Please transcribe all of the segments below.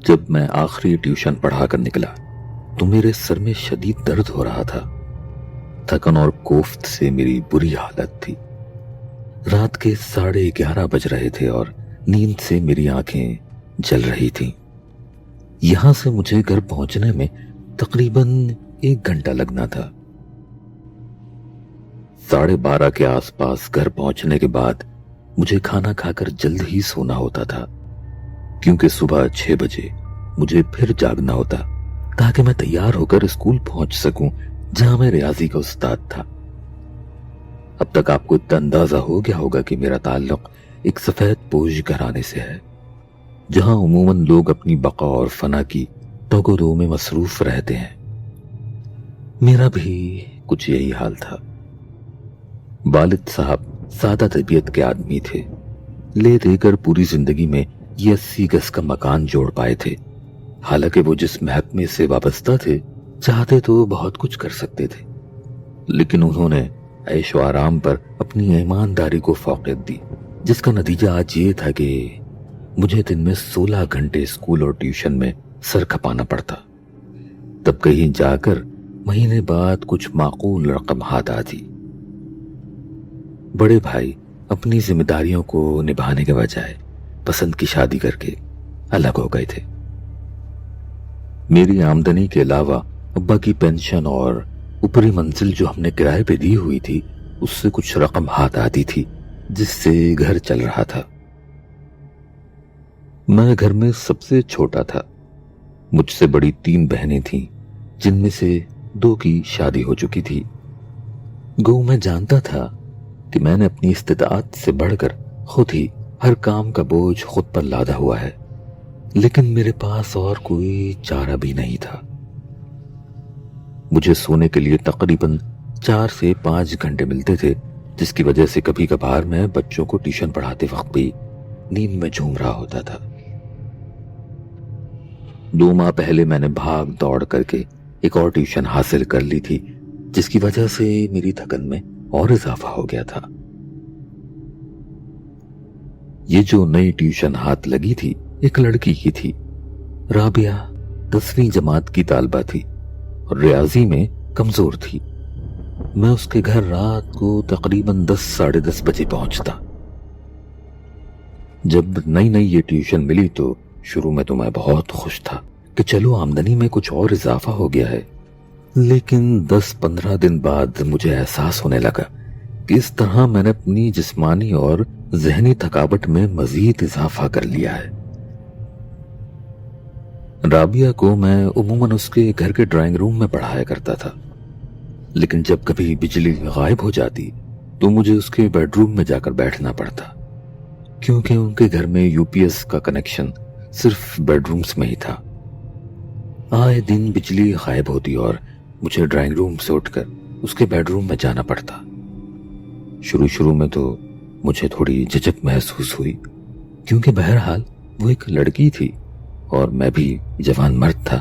جب میں آخری ٹیوشن پڑھا کر نکلا تو میرے سر میں شدید درد ہو رہا تھا۔ تھکن اور کوفت سے میری بری حالت تھی۔ رات کے 11:30 بج رہے تھے اور نیند سے میری آنکھیں جل رہی تھیں۔ یہاں سے مجھے گھر پہنچنے میں تقریباً 1 گھنٹہ لگنا تھا۔ 12:30 کے آس پاس گھر پہنچنے کے بعد مجھے کھانا کھا کر جلد ہی سونا ہوتا تھا، کیونکہ صبح 6 بجے مجھے پھر جاگنا ہوتا تاکہ میں تیار ہو کر اسکول پہنچ سکوں جہاں میں ریاضی کا استاد تھا۔ اب تک آپ کو اتنا اندازہ ہو گیا ہوگا کہ میرا تعلق ایک سفید پوش گھرانے سے ہے، جہاں عموماً لوگ اپنی بقا اور فنا کی توگ و دو میں مصروف رہتے ہیں۔ میرا بھی کچھ یہی حال تھا۔ والد صاحب سادہ طبیعت کے آدمی تھے، لے دے کر پوری زندگی میں یہ 80 گز کا مکان جوڑ پائے تھے۔ حالانکہ وہ جس محکمے سے وابستہ تھے چاہتے تو بہت کچھ کر سکتے تھے، لیکن انہوں نے عیش و آرام پر اپنی ایمانداری کو فوقیت دی، جس کا نتیجہ آج یہ تھا کہ مجھے دن میں 16 گھنٹے اسکول اور ٹیوشن میں سر کھپانا پڑتا، تب کہیں جا کر مہینے بعد کچھ معقول رقم ہاتھ آتی۔ بڑے بھائی اپنی ذمہ داریوں کو نبھانے کے بجائے پسند کی شادی کر کے الگ ہو گئے تھے۔ میری آمدنی کے علاوہ ابا کی پینشن اور اوپری منزل جو ہم نے کرائے پہ دی ہوئی تھی اس سے کچھ رقم ہاتھ آتی تھی، جس سے گھر چل رہا تھا۔ میں گھر میں سب سے چھوٹا تھا۔ مجھ سے بڑی 3 بہنیں تھیں، جن میں سے 2 کی شادی ہو چکی تھی۔ گو میں جانتا تھا کہ میں نے اپنی استطاعت سے بڑھ کر خود ہی ہر کام کا بوجھ خود پر لادا ہوا ہے، لیکن میرے پاس اور کوئی چارہ بھی نہیں تھا۔ مجھے سونے کے لیے تقریباً 4 سے 5 گھنٹے ملتے تھے، جس کی وجہ سے کبھی کبھار میں بچوں کو ٹیوشن پڑھاتے وقت بھی نیند میں جھوم رہا ہوتا تھا۔ 2 ماہ پہلے میں نے بھاگ دوڑ کر کے ایک اور ٹیوشن حاصل کر لی تھی، جس کی وجہ سے میری تھکن میں اور اضافہ ہو گیا تھا۔ یہ جو نئی ٹیوشن ہاتھ لگی تھی ایک لڑکی کی تھی۔ رابعہ 10ویں جماعت کی طالبہ تھی اور ریاضی میں کمزور تھی۔ میں اس کے گھر رات کو تقریباً 10 ساڑھے 10 بجے پہنچتا۔ جب نئی یہ ٹیوشن ملی تو شروع میں تو میں بہت خوش تھا کہ چلو آمدنی میں کچھ اور اضافہ ہو گیا ہے، لیکن 10-15 دن بعد مجھے احساس ہونے لگا کہ اس طرح میں نے اپنی جسمانی اور ذہنی تھکاوٹ میں مزید اضافہ کر لیا ہے۔ رابعہ کو میں عموماً اس کے گھر کے ڈرائنگ روم میں پڑھایا کرتا تھا، لیکن جب کبھی بجلی غائب ہو جاتی تو مجھے اس کے بیڈ روم میں جا کر بیٹھنا پڑتا، کیونکہ ان کے گھر میں UPS کا کنیکشن صرف بیڈ رومز میں ہی تھا۔ آئے دن بجلی غائب ہوتی اور مجھے ڈرائنگ روم سے اٹھ کر اس کے بیڈ روم میں جانا پڑتا۔ شروع میں تو مجھے تھوڑی جھجک محسوس ہوئی، کیونکہ بہرحال وہ ایک لڑکی تھی اور میں بھی جوان مرد تھا،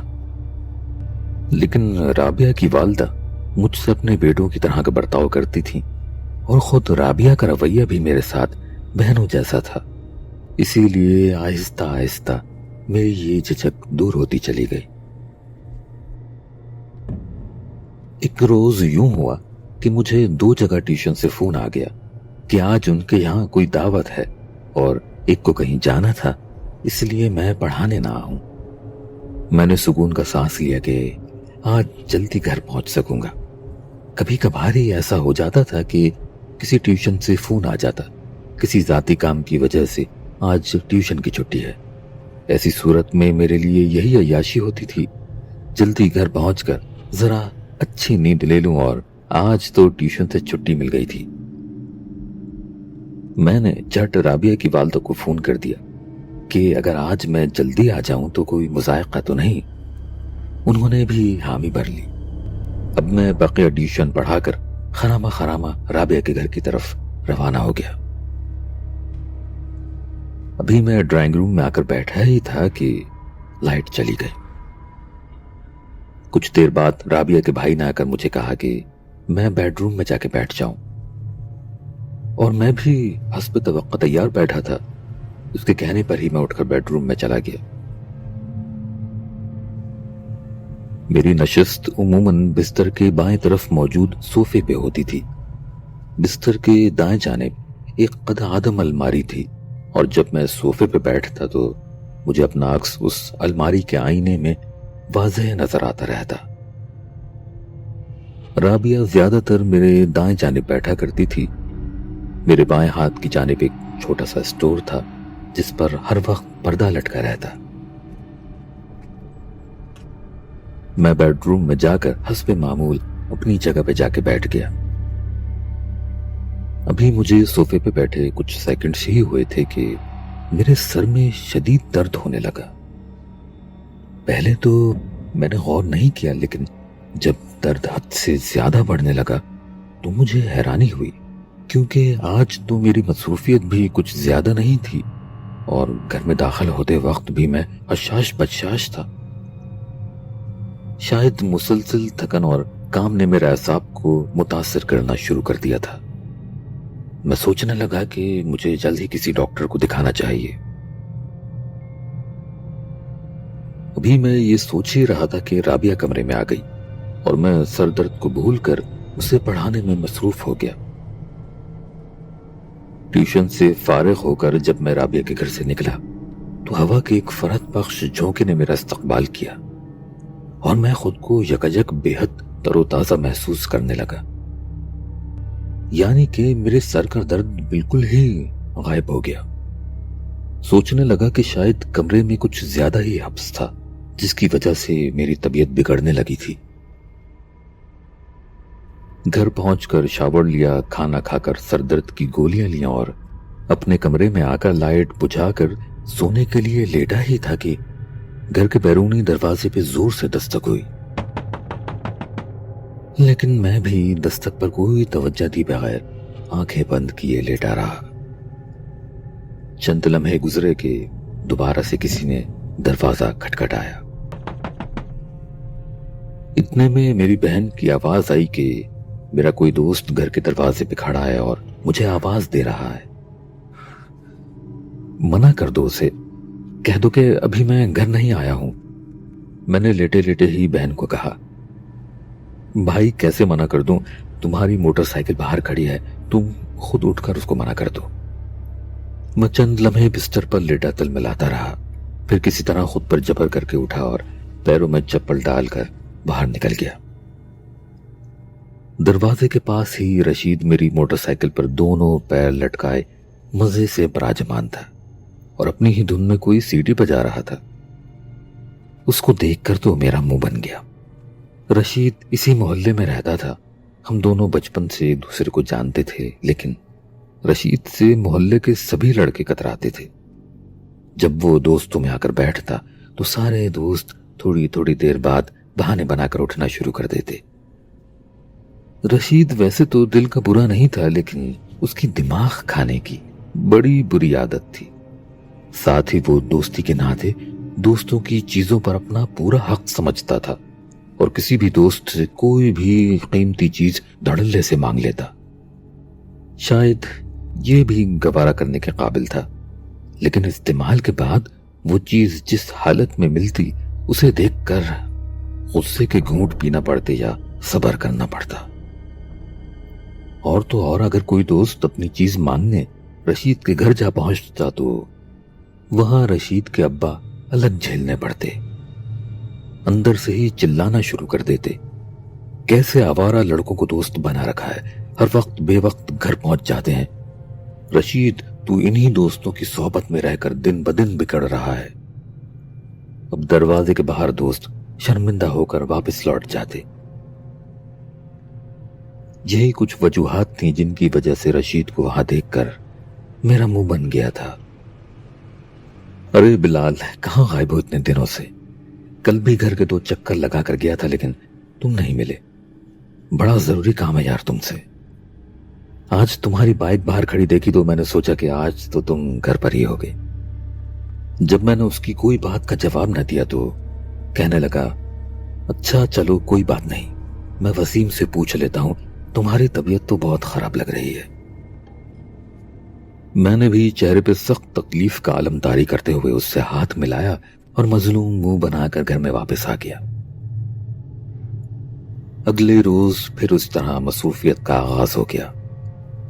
لیکن رابعہ کی والدہ مجھ سے اپنے بیٹوں کی طرح کا برتاؤ کرتی تھی اور خود رابعہ کا رویہ بھی میرے ساتھ بہنوں جیسا تھا، اسی لیے آہستہ آہستہ میری یہ جھجک دور ہوتی چلی گئی۔ ایک روز یوں ہوا کہ مجھے 2 جگہ ٹیوشن سے فون آ گیا کہ آج ان کے یہاں کوئی دعوت ہے اور ایک کو کہیں جانا تھا، اس لیے میں پڑھانے نہ آؤں۔ میں نے سکون کا سانس لیا کہ آج جلدی گھر پہنچ سکوں گا۔ کبھی کبھار ہی ایسا ہو جاتا تھا کہ کسی ٹیوشن سے فون آ جاتا، کسی ذاتی کام کی وجہ سے آج ٹیوشن کی چھٹی ہے۔ ایسی صورت میں میرے لیے یہی عیاشی ہوتی تھی، جلدی گھر پہنچ کر ذرا اچھی نیند لے لوں، اور آج تو ٹیوشن سے چھٹی مل گئی تھی۔ میں نے جھٹ رابعہ کی والدہ کو فون کر دیا کہ اگر آج میں جلدی آ جاؤں تو کوئی مذائقہ تو نہیں۔ انہوں نے بھی حامی بھر لی۔ اب میں بقیہ ٹیوشن پڑھا کر خرامہ رابعہ کے گھر کی طرف روانہ ہو گیا۔ ابھی میں ڈرائنگ روم میں آ کر بیٹھا ہی تھا کہ لائٹ چلی گئی۔ کچھ دیر بعد رابعہ کے بھائی نے آ کر مجھے کہا کہ میں بیڈ روم میں جا کے بیٹھ جاؤں، اور میں بھی حسب توقع تیار بیٹھا تھا۔ اس کے کہنے پر ہی میں اٹھ کر بیڈ روم میں چلا گیا۔ میری نشست عموماً بستر کے بائیں طرف موجود صوفے پہ ہوتی تھی۔ بستر کے دائیں جانب ایک قد آدم الماری تھی، اور جب میں صوفے پہ بیٹھتا تو مجھے اپنا عکس اس الماری کے آئینے میں واضح نظر آتا رہتا۔ رابعہ زیادہ تر میرے دائیں جانب بیٹھا کرتی تھی۔ میرے بائیں ہاتھ کی جانب ایک چھوٹا سا اسٹور تھا جس پر ہر وقت پردہ لٹکا رہتا۔ میں بیڈ روم میں جا کر حسب معمول اپنی جگہ پہ جا کے بیٹھ گیا۔ ابھی مجھے صوفے پہ بیٹھے کچھ سیکنڈز ہی ہوئے تھے کہ میرے سر میں شدید درد ہونے لگا۔ پہلے تو میں نے غور نہیں کیا، لیکن جب درد حد سے زیادہ بڑھنے لگا تو مجھے حیرانی ہوئی، کیونکہ آج تو میری مصروفیت بھی کچھ زیادہ نہیں تھی اور گھر میں داخل ہوتے وقت بھی میں حشاش بشاش تھا۔ شاید مسلسل تھکن اور کام نے میرے اعصاب کو متاثر کرنا شروع کر دیا تھا۔ میں سوچنے لگا کہ مجھے جلد ہی کسی ڈاکٹر کو دکھانا چاہیے۔ ابھی میں یہ سوچ ہی رہا تھا کہ رابعہ کمرے میں آ گئی اور میں سر درد کو بھول کر اسے پڑھانے میں مصروف ہو گیا۔ ٹیوشن سے فارغ ہو کر جب میں رابعہ کے گھر سے نکلا تو ہوا کے ایک فرحت بخش جھونکے نے میرا استقبال کیا اور میں خود کو یکایک بے حد تر و تازہ محسوس کرنے لگا، یعنی کہ میرے سر کا درد بالکل ہی غائب ہو گیا۔ سوچنے لگا کہ شاید کمرے میں کچھ زیادہ ہی حبس تھا جس کی وجہ سے میری طبیعت بگڑنے لگی تھی۔ گھر پہنچ کر شاور لیا، کھانا کھا کر سر درد کی گولیاں لیاں اور اپنے کمرے میں آ کر لائٹ بجھا کر سونے کے لیے لیٹا ہی تھا کہ گھر کے بیرونی دروازے پہ زور سے دستک ہوئی، لیکن میں بھی دستک پر کوئی توجہ دی بغیر آنکھیں بند کیے لیٹا رہا۔ چند لمحے گزرے کہ دوبارہ سے کسی نے دروازہ کھٹکھٹایا۔ اتنے میں میری بہن کی آواز آئی کہ میرا کوئی دوست گھر کے دروازے پہ کھڑا ہے اور مجھے آواز دے رہا ہے۔ منع کر دو اسے، کہہ دو کہ ابھی میں گھر نہیں آیا ہوں، میں نے لیٹے لیٹے ہی بہن کو کہا۔ بھائی کیسے منع کر دوں، تمہاری موٹر سائیکل باہر کھڑی ہے، تم خود اٹھ کر اس کو منع کر دو۔ میں چند لمحے بستر پر لیٹا تل ملاتا رہا، پھر کسی طرح خود پر جبر کر کے اٹھا اور پیروں میں چپل ڈال کر باہر نکل گیا۔ دروازے کے پاس ہی رشید میری موٹر سائیکل پر دونوں پیر لٹکائے مزے سے براجمان تھا اور اپنی ہی دھن میں کوئی سیٹی بجا رہا تھا۔ اس کو دیکھ کر تو میرا منہ بن گیا۔ رشید اسی محلے میں رہتا تھا، ہم دونوں بچپن سے ایک دوسرے کو جانتے تھے، لیکن رشید سے محلے کے سبھی لڑکے کتراتے تھے۔ جب وہ دوستوں میں آ کر بیٹھتا تو سارے دوست تھوڑی تھوڑی دیر بعد بہانے بنا کر اٹھنا شروع کر دیتے۔ رشید ویسے تو دل کا برا نہیں تھا، لیکن اس کی دماغ کھانے کی بڑی بری عادت تھی۔ ساتھ ہی وہ دوستی کے ناطے دوستوں کی چیزوں پر اپنا پورا حق سمجھتا تھا اور کسی بھی دوست سے کوئی بھی قیمتی چیز دھڑلے سے مانگ لیتا۔ شاید یہ بھی گوارا کرنے کے قابل تھا، لیکن استعمال کے بعد وہ چیز جس حالت میں ملتی اسے دیکھ کر غصے کے گھونٹ پینا پڑتے یا صبر کرنا پڑتا۔ اور تو اور اگر کوئی دوست اپنی چیز مانگنے رشید کے گھر جا پہنچتا تو وہاں رشید کے ابا الگ جھیلنے پڑتے، اندر سے ہی چلانا شروع کر دیتے، کیسے آوارہ لڑکوں کو دوست بنا رکھا ہے، ہر وقت بے وقت گھر پہنچ جاتے ہیں، رشید تو انہی دوستوں کی صحبت میں رہ کر دن بدن بگڑ رہا ہے۔ اب دروازے کے باہر دوست شرمندہ ہو کر واپس لوٹ جاتے۔ یہی کچھ وجوہات تھیں جن کی وجہ سے رشید کو وہاں دیکھ کر میرا منہ بن گیا تھا۔ ارے بلال، کہاں غائب ہو اتنے دنوں سے؟ کل بھی گھر کے 2 چکر لگا کر گیا تھا لیکن تم نہیں ملے، بڑا ضروری کام ہے یار تم سے۔ آج تمہاری بائک باہر کھڑی دیکھی تو میں نے سوچا کہ آج تو تم گھر پر ہی ہوگے۔ جب میں نے اس کی کوئی بات کا جواب نہ دیا تو کہنے لگا، اچھا چلو کوئی بات نہیں، میں وسیم سے پوچھ لیتا ہوں، تمہاری طبیعت تو بہت خراب لگ رہی ہے۔ میں نے بھی چہرے پہ سخت تکلیف کا علمداری کرتے ہوئے اس سے ہاتھ ملایا اور مظلوم منہ بنا کر گھر میں واپس آ گیا۔ اگلے روز پھر اس طرح مصروفیت کا آغاز ہو گیا۔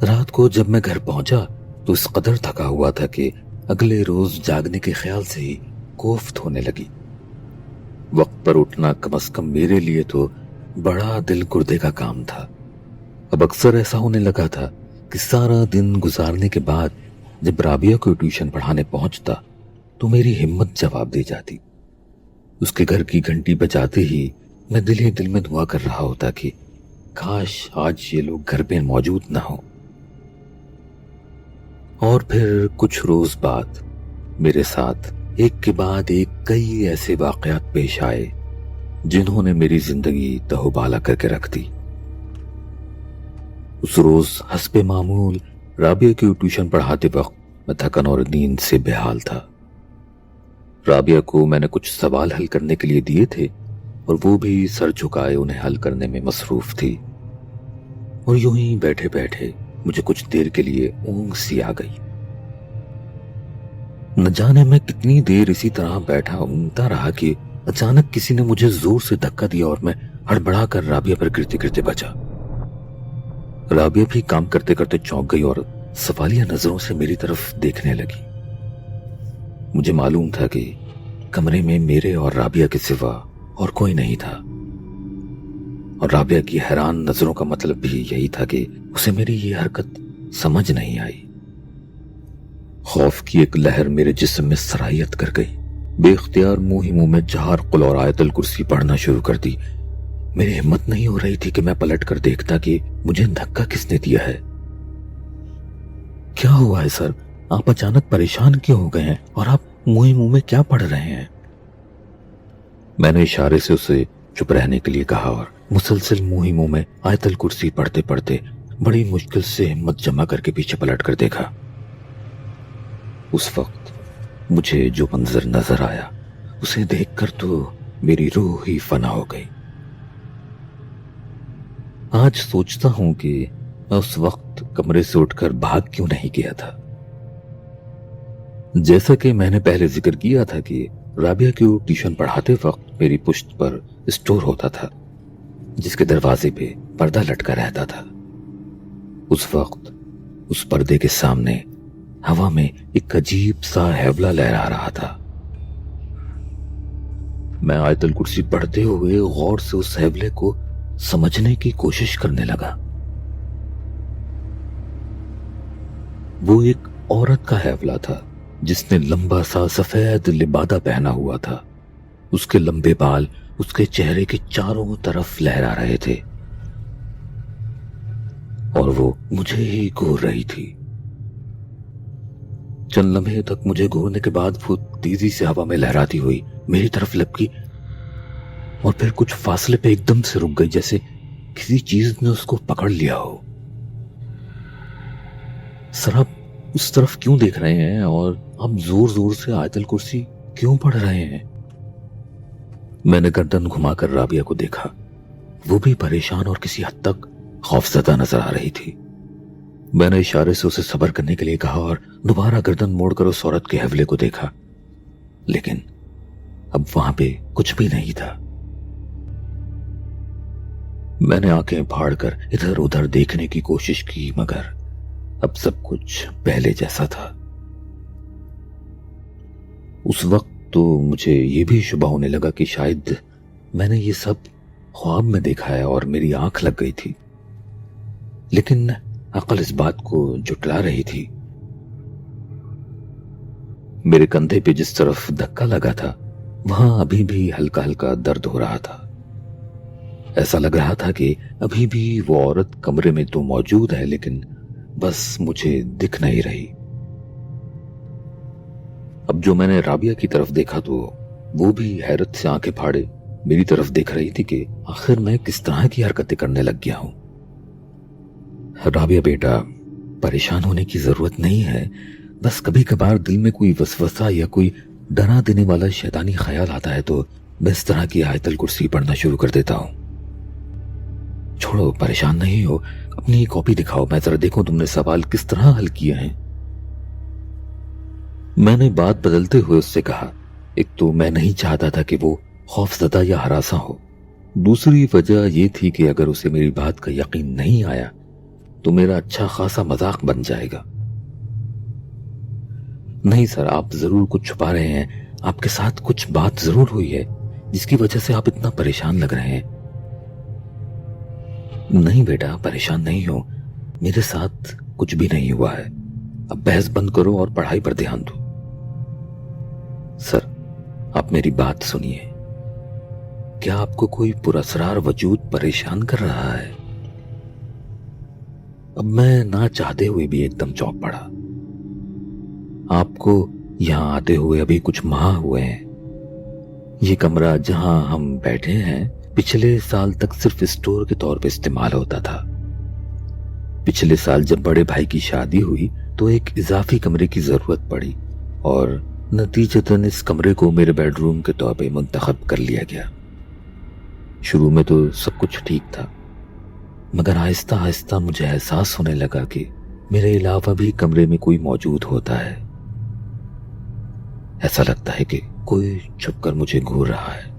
رات کو جب میں گھر پہنچا تو اس قدر تھکا ہوا تھا کہ اگلے روز جاگنے کے خیال سے ہی کوفت ہونے لگی۔ وقت پر اٹھنا کم از کم میرے لیے تو بڑا دل گردے کا کام تھا۔ اب اکثر ایسا ہونے لگا تھا کہ سارا دن گزارنے کے بعد جب رابعہ کو ٹیوشن پڑھانے پہنچتا تو میری ہمت جواب دے جاتی۔ اس کے گھر کی گھنٹی بجاتے ہی میں دل ہی دل میں دعا کر رہا ہوتا کہ کاش آج یہ لوگ گھر پہ موجود نہ ہوں۔ اور پھر کچھ روز بعد میرے ساتھ ایک کے بعد ایک کئی ایسے واقعات پیش آئے جنہوں نے میری زندگی تہوبالا کر کے رکھ دی۔ اس روز حسب معمول رابعہ کی ٹیوشن پڑھاتے وقت میں تھکن اور نیند سے بے حال تھا۔ رابعہ کو میں نے کچھ سوال حل کرنے کے لیے دیے تھے اور وہ بھی سر جھکائے انہیں حل کرنے میں مصروف تھی، اور یوں ہی بیٹھے بیٹھے مجھے کچھ دیر کے لیے اونگ سی آ گئی۔ نہ جانے میں کتنی دیر اسی طرح بیٹھا اونگتا رہا کہ اچانک کسی نے مجھے زور سے دھکا دیا اور میں ہڑبڑا کر رابعہ پر گرتے گرتے بچا۔ رابعہ بھی کام کرتے کرتے چونک گئی اور سوالیہ نظروں سے میری طرف دیکھنے لگی۔ مجھے معلوم تھا کہ کمرے میں میرے اور رابعہ کے سوا اور کوئی نہیں تھا، اور رابعہ کی حیران نظروں کا مطلب بھی یہی تھا کہ اسے میری یہ حرکت سمجھ نہیں آئی۔ خوف کی ایک لہر میرے جسم میں سرایت کر گئی۔ بے اختیار منہ ہی منہ میں 4 قل اور آیت الکرسی پڑھنا شروع کر دی۔ میری ہمت نہیں ہو رہی تھی کہ میں پلٹ کر دیکھتا کہ مجھے دھکا کس نے دیا ہے۔ کیا ہوا ہے سر؟ آپ اچانک پریشان کیوں ہو گئے ہیں اور آپ منہ ہی منہ میں کیا پڑھ رہے ہیں؟ میں نے اشارے سے اسے چپ رہنے کے لیے کہا اور مسلسل منہ ہی منہ میں آیت الکرسی پڑھتے پڑھتے بڑی مشکل سے ہمت جمع کر کے پیچھے پلٹ کر دیکھا۔ اس وقت مجھے جو منظر نظر آیا اسے دیکھ کر تو میری روح ہی فنا ہو گئی۔ آج سوچتا ہوں کہ میں اس وقت کمرے سے اٹھ کر بھاگ کیوں نہیں گیا تھا۔ جیسا کہ میں نے پہلے ذکر کیا تھا کہ رابعہ کو ٹیوشن پڑھاتے وقت میری پشت پر اسٹور ہوتا تھا جس کے دروازے پہ پردہ لٹکا رہتا تھا۔ اس وقت اس پردے کے سامنے ہوا میں ایک عجیب سا ہیولہ لہرا رہا تھا۔ میں آیت الکرسی پڑھتے ہوئے غور سے اس ہیولے کو سمجھنے کی کوشش کرنے لگا۔ وہ ایک عورت کا ہیولہ تھا جس نے لمبا سا سفید لبادہ پہنا ہوا تھا۔ اس کے لمبے بال اس کے چہرے کے چاروں طرف لہرا رہے تھے اور وہ مجھے ہی گھور رہی تھی۔ چند لمحے تک مجھے گھورنے کے بعد وہ تیزی سے ہوا میں لہراتی ہوئی میری طرف لپکی اور پھر کچھ فاصلے پہ ایک دم سے رک گئی، جیسے کسی چیز نے اس کو پکڑ لیا ہو۔ سر آپ اس طرف کیوں دیکھ رہے ہیں اور آپ زور زور سے آیت الکرسی کیوں پڑھ رہے ہیں؟ میں نے گردن گھما کر رابعہ کو دیکھا۔ وہ بھی پریشان اور کسی حد تک خوفزدہ نظر آ رہی تھی۔ میں نے اشارے سے اسے صبر کرنے کے لیے کہا اور دوبارہ گردن موڑ کر اس عورت کے حوالے کو دیکھا، لیکن اب وہاں پہ کچھ بھی نہیں تھا۔ میں نے آنکھیں پھاڑ کر ادھر ادھر دیکھنے کی کوشش کی، مگر اب سب کچھ پہلے جیسا تھا۔ اس وقت تو مجھے یہ بھی شبہ ہونے لگا کہ شاید میں نے یہ سب خواب میں دیکھا ہے اور میری آنکھ لگ گئی تھی، لیکن عقل اس بات کو جھٹلا رہی تھی۔ میرے کندھے پہ جس طرف دھکا لگا تھا وہاں ابھی بھی ہلکا ہلکا درد ہو رہا تھا۔ ایسا لگ رہا تھا کہ ابھی بھی وہ عورت کمرے میں تو موجود ہے لیکن بس مجھے دکھ نہیں رہی۔ اب جو میں نے رابعہ کی طرف دیکھا تو وہ بھی حیرت سے آنکھیں پھاڑے میری طرف دیکھ رہی تھی کہ آخر میں کس طرح کی حرکتیں کرنے لگ گیا ہوں۔ رابعہ بیٹا، پریشان ہونے کی ضرورت نہیں ہے، بس کبھی کبھار دل میں کوئی وسوسہ یا کوئی ڈرا دینے والا شیطانی خیال آتا ہے تو میں اس طرح کی آیت الکرسی پڑھنا شروع کر دیتا ہوں۔ چھوڑو، پریشان نہیں ہو، اپنی کاپی دکھاؤ، میں ذرا دیکھوں تم نے سوال کس طرح حل کیے ہیں۔ میں نے بات بدلتے ہوئے اس سے کہا، ایک تو میں نہیں چاہتا تھا کہ وہ خوف زدہ یا ہراساں ہو، دوسری وجہ یہ تھی کہ اگر اسے میری بات کا یقین نہیں آیا تو میرا اچھا خاصا مذاق بن جائے گا۔ نہیں سر، آپ ضرور کچھ چھپا رہے ہیں، آپ کے ساتھ کچھ بات ضرور ہوئی ہے جس کی وجہ سے آپ اتنا پریشان لگ رہے ہیں۔ نہیں بیٹا، پریشان نہیں ہو، میرے ساتھ کچھ بھی نہیں ہوا ہے۔ اب بحث بند کرو اور پڑھائی پر دھیان دو۔ سر، آپ میری بات سنیے، کیا آپ کو کوئی پراسرار وجود پریشان کر رہا ہے؟ اب میں نہ چاہتے ہوئے بھی ایک دم چونک پڑا۔ آپ کو یہاں آتے ہوئے ابھی کچھ ماہ ہوئے ہیں۔ یہ کمرہ جہاں ہم بیٹھے ہیں پچھلے سال تک صرف اسٹور کے طور پہ استعمال ہوتا تھا۔ پچھلے سال جب بڑے بھائی کی شادی ہوئی تو ایک اضافی کمرے کی ضرورت پڑی اور نتیجتاً اس کمرے کو میرے بیڈ روم کے طور پہ منتخب کر لیا گیا۔ شروع میں تو سب کچھ ٹھیک تھا، مگر آہستہ آہستہ مجھے احساس ہونے لگا کہ میرے علاوہ بھی کمرے میں کوئی موجود ہوتا ہے۔ ایسا لگتا ہے کہ کوئی چھپ کر مجھے گھور رہا ہے۔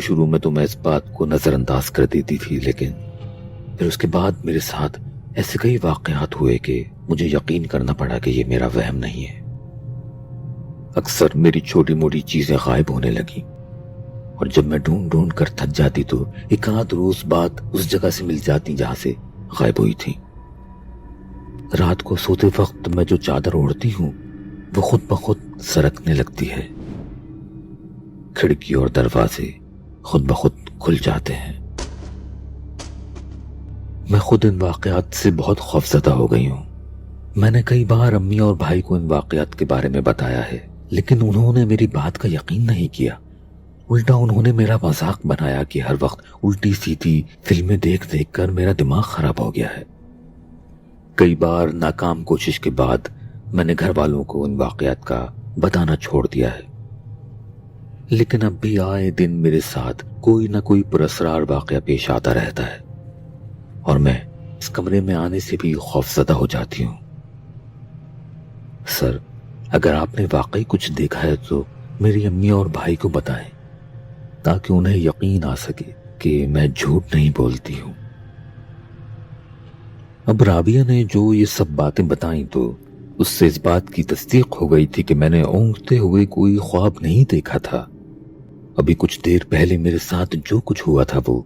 شروع میں تو میں اس بات کو نظر انداز کر دیتی تھی، لیکن پھر اس کے بعد میرے ساتھ ایسے کئی واقعات ہوئے کہ مجھے یقین کرنا پڑا کہ یہ میرا وہم نہیں ہے۔ اکثر میری چھوٹی موٹی چیزیں غائب ہونے لگیں، اور جب میں ڈھونڈ کر تھک جاتی تو ایک آدھ روز بعد اس جگہ سے مل جاتی جہاں سے غائب ہوئی تھی۔ رات کو سوتے وقت میں جو چادر اوڑھتی ہوں وہ خود بخود سرکنے لگتی ہے، کھڑکی اور دروازے خود بخود کھل جاتے ہیں۔ میں خود ان واقعات سے بہت خوفزدہ ہو گئی ہوں۔ میں نے کئی بار امی اور بھائی کو ان واقعات کے بارے میں بتایا ہے، لیکن انہوں نے میری بات کا یقین نہیں کیا۔ الٹا انہوں نے میرا مذاق بنایا کہ ہر وقت الٹی سیدھی فلمیں دیکھ کر میرا دماغ خراب ہو گیا ہے۔ کئی بار ناکام کوشش کے بعد میں نے گھر والوں کو ان واقعات کا بتانا چھوڑ دیا ہے، لیکن اب بھی آئے دن میرے ساتھ کوئی نہ کوئی پراسرار واقعہ پیش آتا رہتا ہے، اور میں اس کمرے میں آنے سے بھی خوفزدہ ہو جاتی ہوں۔ سر، اگر آپ نے واقعی کچھ دیکھا ہے تو میری امی اور بھائی کو بتائیں، تاکہ انہیں یقین آ سکے کہ میں جھوٹ نہیں بولتی ہوں۔ اب رابعہ نے جو یہ سب باتیں بتائیں تو اس سے اس بات کی تصدیق ہو گئی تھی کہ میں نے اونگتے ہوئے کوئی خواب نہیں دیکھا تھا۔ ابھی کچھ دیر پہلے میرے ساتھ جو کچھ ہوا تھا وہ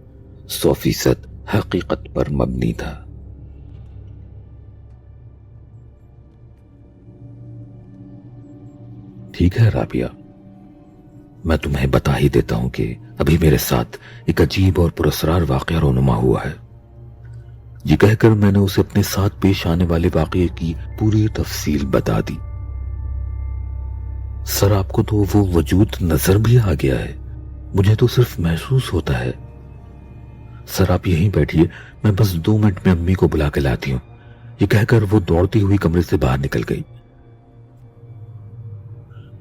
100% حقیقت پر مبنی تھا۔ ٹھیک ہے رابعہ، میں تمہیں بتا ہی دیتا ہوں کہ ابھی میرے ساتھ ایک عجیب اور پراسرار واقعہ رونما ہوا ہے۔ یہ کہہ کر میں نے اسے اپنے ساتھ پیش آنے والے واقعے کی پوری تفصیل بتا دی۔ سر، آپ کو تو وہ وجود نظر بھی آ گیا ہے، مجھے تو صرف محسوس ہوتا ہے۔ سر، آپ یہیں بیٹھیے، میں بس 2 منٹ میں امی کو بلا کے لاتی ہوں۔ یہ کہہ کر وہ دوڑتی ہوئی کمرے سے باہر نکل گئی۔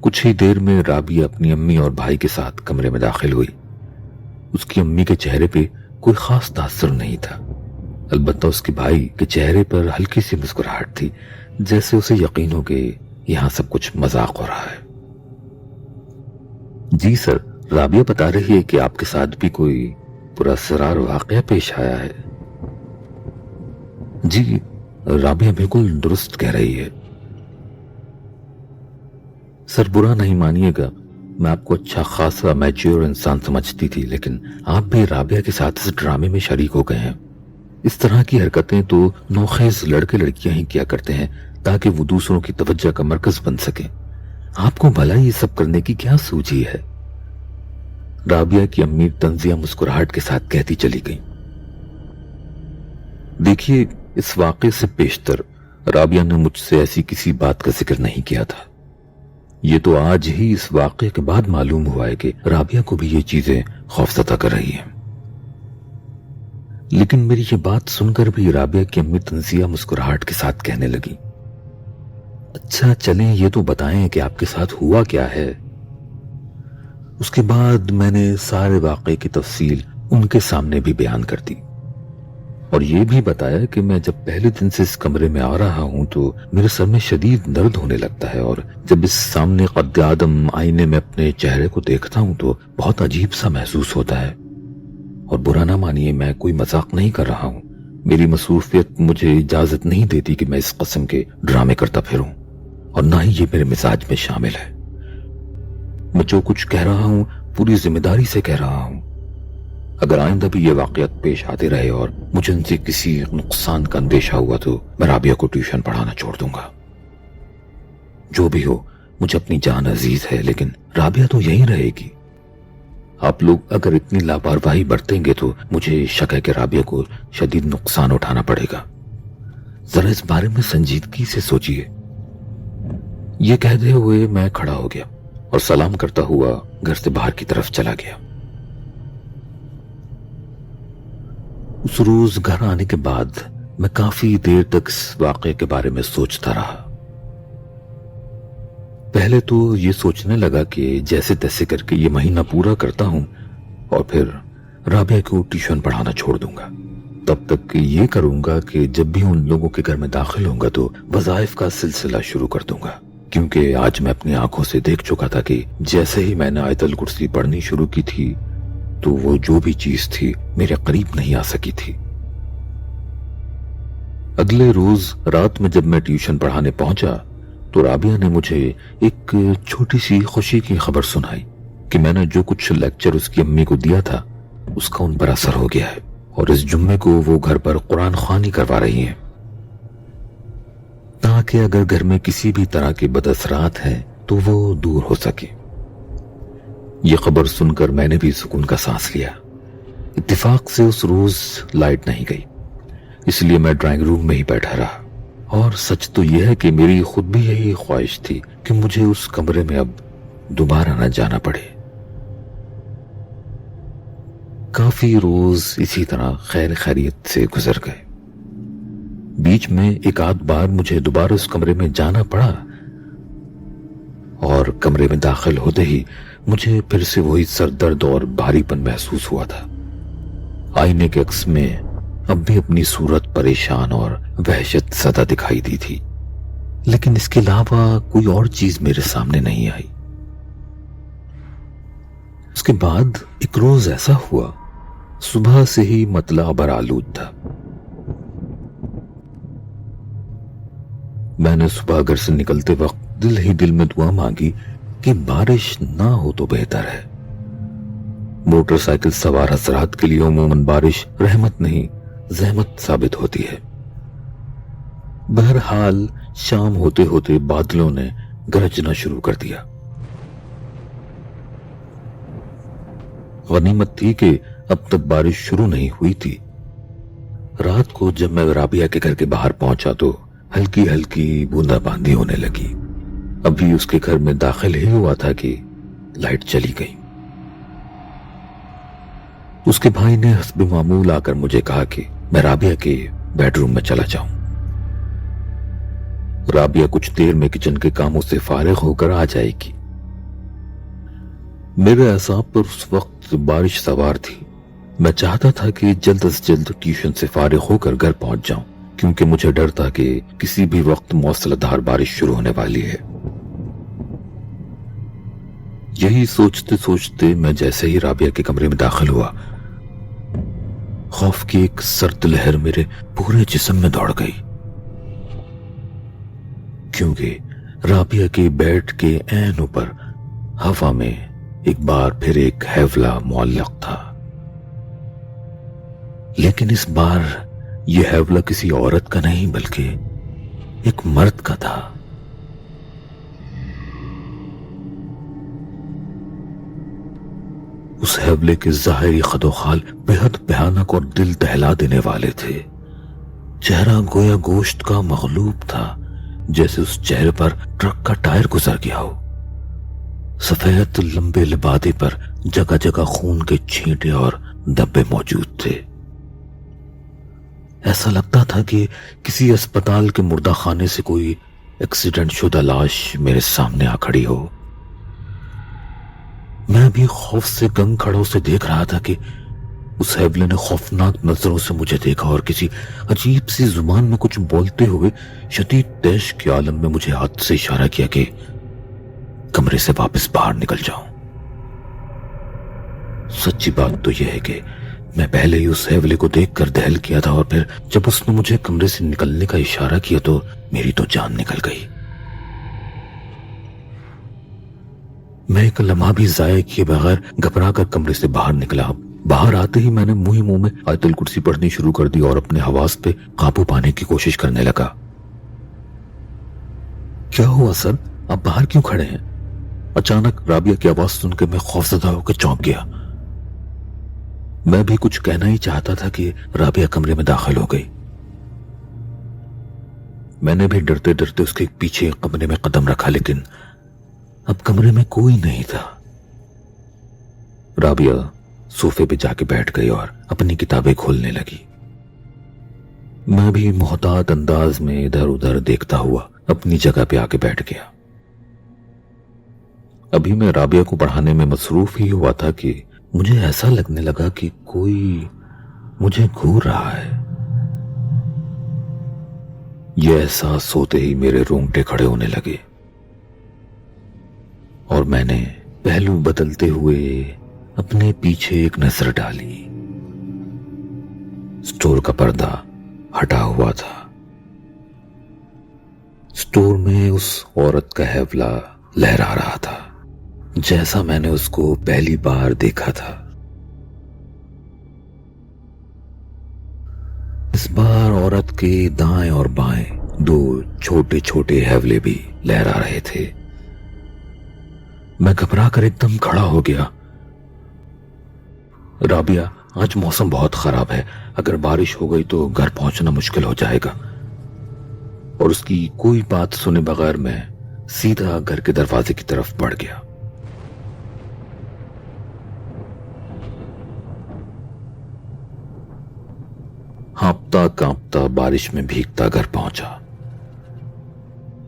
کچھ ہی دیر میں رابعہ اپنی امی اور بھائی کے ساتھ کمرے میں داخل ہوئی۔ اس کی امی کے چہرے پہ کوئی خاص تاثر نہیں تھا، البتہ اس کے بھائی کے چہرے پر ہلکی سی مسکراہٹ تھی، جیسے اسے یقین ہو کہ یہاں سب کچھ مذاق ہو رہا ہے۔ جی سر، رابعہ بتا رہی ہے کہ آپ کے ساتھ بھی کوئی پراسرار واقعہ پیش آیا ہے۔ جی، رابعہ بالکل درست کہہ رہی ہے۔ سر، برا نہیں مانیے گا، میں آپ کو اچھا خاصا میچور انسان سمجھتی تھی، لیکن آپ بھی رابعہ کے ساتھ اس ڈرامے میں شریک ہو گئے ہیں۔ اس طرح کی حرکتیں تو نوخیز لڑکے لڑکیاں ہی کیا کرتے ہیں تاکہ وہ دوسروں کی توجہ کا مرکز بن سکیں۔ آپ کو بھلا یہ سب کرنے کی کیا سوچی ہے؟ رابعہ کی امی طنزیہ مسکراہٹ کے ساتھ کہتی چلی گئی۔ دیکھیے، اس واقعے سے پیشتر رابعہ نے مجھ سے ایسی کسی بات کا ذکر نہیں کیا تھا۔ یہ تو آج ہی اس واقعے کے بعد معلوم ہوا ہے کہ رابعہ کو بھی یہ چیزیں خوفزدہ کر رہی ہیں۔ لیکن میری یہ بات سن کر بھی رابعہ کی امی طنزیہ مسکراہٹ کے ساتھ کہنے لگی، اچھا چلیں یہ تو بتائیں کہ آپ کے ساتھ ہوا کیا ہے۔ اس کے بعد میں نے سارے واقعے کی تفصیل ان کے سامنے بھی بیان کر دی۔ اور یہ بھی بتایا کہ میں جب پہلے دن سے اس کمرے میں آ رہا ہوں تو میرے سر میں شدید درد ہونے لگتا ہے، اور جب اس سامنے قد آدم آئینے میں اپنے چہرے کو دیکھتا ہوں تو بہت عجیب سا محسوس ہوتا ہے۔ اور برا نہ مانیے، میں کوئی مذاق نہیں کر رہا ہوں، میری مصروفیت مجھے اجازت نہیں دیتی کہ میں اس قسم کے ڈرامے کرتا پھروں، اور نہ ہی یہ میرے مزاج میں شامل ہے۔ میں جو کچھ کہہ رہا ہوں پوری ذمہ داری سے کہہ رہا ہوں۔ اگر آئندہ بھی یہ واقعات پیش آتے رہے اور مجھے ان سے کسی نقصان کا اندیشہ ہوا تو میں رابعہ کو ٹیوشن پڑھانا چھوڑ دوں گا۔ جو بھی ہو، مجھے اپنی جان عزیز ہے، لیکن رابعہ تو یہیں رہے گی۔ آپ لوگ اگر اتنی لاپرواہی برتیں گے تو مجھے شک ہے کہ رابعہ کو شدید نقصان اٹھانا پڑے گا۔ ذرا اس بارے میں سنجیدگی سے سوچئے۔ یہ کہتے ہوئے میں کھڑا ہو گیا اور سلام کرتا ہوا گھر سے باہر کی طرف چلا گیا۔ اس روز گھر آنے کے بعد میں کافی دیر تک اس واقعے کے بارے میں سوچتا رہا۔ پہلے تو یہ سوچنے لگا کہ جیسے تیسے کر کے یہ مہینہ پورا کرتا ہوں اور پھر رابعہ کو ٹیوشن پڑھانا چھوڑ دوں گا۔ تب تک یہ کروں گا کہ جب بھی ان لوگوں کے گھر میں داخل ہوں گا تو وظائف کا سلسلہ شروع کر دوں گا، کیونکہ آج میں اپنی آنکھوں سے دیکھ چکا تھا کہ جیسے ہی میں نے آیت الکرسی پڑھنی شروع کی تھی تو وہ جو بھی چیز تھی میرے قریب نہیں آ سکی تھی۔ اگلے روز رات میں جب میں ٹیوشن پڑھانے پہنچا تو رابعہ نے مجھے ایک چھوٹی سی خوشی کی خبر سنائی کہ میں نے جو کچھ لیکچر اس کی امی کو دیا تھا اس کا ان پر اثر ہو گیا ہے، اور اس جمعے کو وہ گھر پر قرآن خوانی کروا رہی ہیں، تاکہ اگر گھر میں کسی بھی طرح کے بد اثرات ہیں تو وہ دور ہو سکے۔ یہ خبر سن کر میں نے بھی سکون کا سانس لیا۔ اتفاق سے اس روز لائٹ نہیں گئی، اس لیے میں ڈرائنگ روم میں ہی بیٹھا رہا، اور سچ تو یہ ہے کہ میری خود بھی یہی خواہش تھی کہ مجھے اس کمرے میں اب دوبارہ نہ جانا پڑے۔ کافی روز اسی طرح خیر خیریت سے گزر گئے۔ بیچ میں ایک آدھ بار مجھے دوبارہ اس کمرے میں جانا پڑا، اور کمرے میں داخل ہوتے ہی مجھے پھر سے وہی سر درد اور بھاری پن محسوس ہوا تھا۔ آئینے کے عکس میں اب بھی اپنی صورت پریشان اور وحشت زدہ دکھائی دی تھی، لیکن اس کے علاوہ کوئی اور چیز میرے سامنے نہیں آئی۔ اس کے بعد ایک روز ایسا ہوا، صبح سے ہی مطلع برآلود تھا۔ میں نے صبح گھر سے نکلتے وقت دل ہی دل میں دعا مانگی کہ بارش نہ ہو تو بہتر ہے۔ موٹر سائیکل سوار حضرات کے لیے عموماً بارش رحمت نہیں زحمت ثابت ہوتی ہے۔ بہرحال شام ہوتے ہوتے بادلوں نے گرجنا شروع کر دیا۔ غنیمت تھی کہ اب تک بارش شروع نہیں ہوئی تھی۔ رات کو جب میں رابعہ کے گھر کے باہر پہنچا تو ہلکی ہلکی بوندا باندی ہونے لگی۔ ابھی اس کے گھر میں داخل ہی ہوا تھا کہ لائٹ چلی گئی۔ اس کے بھائی نے حسب معمول آ کر مجھے کہا کہ میں رابعہ کے بیڈ روم میں چلا جاؤں۔ رابعہ کچھ دیر میں کچن کے کاموں سے فارغ ہو کر آ جائے گی۔ میرے اعصاب پر اس وقت بارش سوار تھی۔ میں چاہتا تھا کہ جلد از جلد ٹیوشن سے فارغ ہو کر گھر پہنچ جاؤں، کیونکہ مجھے ڈر تھا کہ کسی بھی وقت موسلا دھار بارش شروع ہونے والی ہے۔ یہی سوچتے سوچتے میں جیسے ہی رابعہ کے کمرے میں داخل ہوا، خوف کی ایک سرد لہر میرے پورے جسم میں دوڑ گئی، کیونکہ رابعہ کے بیڈ کے عین اوپر ہوا میں ایک بار پھر ایک حیولہ معلق تھا، لیکن اس بار یہ حیولہ کسی عورت کا نہیں بلکہ ایک مرد کا تھا۔ اس حیولے کے ظاہری خد و خال بہت بھیانک اور دل دہلا دینے والے تھے۔ چہرہ گویا گوشت کا مغلوب تھا، جیسے اس چہرے پر ٹرک کا ٹائر گزر گیا ہو۔ سفید لمبے لبادے پر جگہ جگہ خون کے چھینٹے اور دبے موجود تھے۔ ایسا لگتا تھا کہ کسی اسپتال کے مردہ خانے سے کوئی ایکسیڈنٹ شدہ لاش میرے سامنے آ کھڑی ہو۔ میں بھی خوف سے گنگ کھڑوں سے دیکھ رہا تھا کہ اس ہیولے نے خوفناک نظروں سے مجھے دیکھا اور کسی عجیب سی زبان میں کچھ بولتے ہوئے شدید تیش کے عالم میں مجھے ہاتھ سے اشارہ کیا کہ کمرے سے واپس باہر نکل جاؤں۔ سچی بات تو یہ ہے کہ میں پہلے ہی اس ہیولے کو دیکھ کر دہل کیا تھا، اور پھر جب اس نے مجھے کمرے سے نکلنے کا اشارہ کیا تو میری تو جان نکل گئی۔ میں ایک لمحہ بھی ضائع کیے بغیر گھبرا کر کمرے سے باہر نکلا۔ باہر آتے ہی میں نے منہ میں آیت الکرسی پڑھنی شروع کر دی اور اپنے حواس پہ قابو پانے کی کوشش کرنے لگا۔ کیا ہوا سر؟ آپ باہر کیوں کھڑے ہیں؟ اچانک رابعہ کی آواز سن کے میں خوفزدہ ہو کے چونک گیا۔ میں بھی کچھ کہنا ہی چاہتا تھا کہ رابعہ کمرے میں داخل ہو گئی۔ میں نے بھی ڈرتے ڈرتے اس کے پیچھے کمرے میں قدم رکھا، لیکن اب کمرے میں کوئی نہیں تھا۔ رابعہ صوفے پہ جا کے بیٹھ گئی اور اپنی کتابیں کھولنے لگی۔ میں بھی محتاط انداز میں ادھر ادھر دیکھتا ہوا اپنی جگہ پہ آ کے بیٹھ گیا۔ ابھی میں رابعہ کو پڑھانے میں مصروف ہی ہوا تھا کہ مجھے ایسا لگنے لگا کہ کوئی مجھے گھور رہا ہے۔ یہ احساس ہوتے ہی میرے رونگٹے کھڑے ہونے لگے اور میں نے پہلو بدلتے ہوئے اپنے پیچھے ایک نظر ڈالی۔ سٹور کا پردہ ہٹا ہوا تھا۔ سٹور میں اس عورت کا ہیولہ لہرا رہا تھا جیسا میں نے اس کو پہلی بار دیکھا تھا۔ اس بار عورت کے دائیں اور بائیں دو چھوٹے چھوٹے ہیولے بھی لہرا رہے تھے۔ میں گھبرا کر ایک دم کھڑا ہو گیا۔ رابعہ، آج موسم بہت خراب ہے، اگر بارش ہو گئی تو گھر پہنچنا مشکل ہو جائے گا۔ اور اس کی کوئی بات سنے بغیر میں سیدھا گھر کے دروازے کی طرف بڑھ گیا۔ ہانپتا کانپتا بارش میں بھیگتا گھر پہنچا۔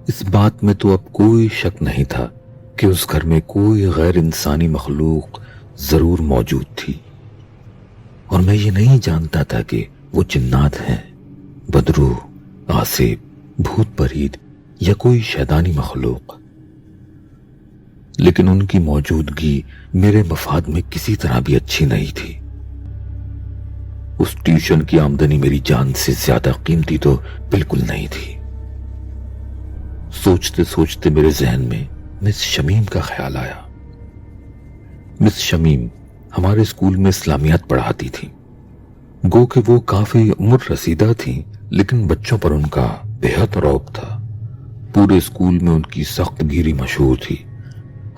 اس بات میں تو اب کوئی شک نہیں تھا کہ اس گھر میں کوئی غیر انسانی مخلوق ضرور موجود تھی، اور میں یہ نہیں جانتا تھا کہ وہ جنات ہیں، بدروح، آصف، بھوت پرید یا کوئی شیطانی مخلوق، لیکن ان کی موجودگی میرے مفاد میں کسی طرح بھی اچھی نہیں تھی۔ اس ٹیوشن کی آمدنی میری جان سے زیادہ قیمتی تو بالکل نہیں تھی۔ سوچتے سوچتے میرے ذہن میں مس شمیم کا خیال آیا۔ مس شمیم ہمارے اسکول میں اسلامیات پڑھاتی تھی۔ گو کہ وہ کافی عمر رسیدہ تھی، لیکن بچوں پر ان کا بہت رعب تھا۔ پورے اسکول میں ان کی سخت گیری مشہور تھی،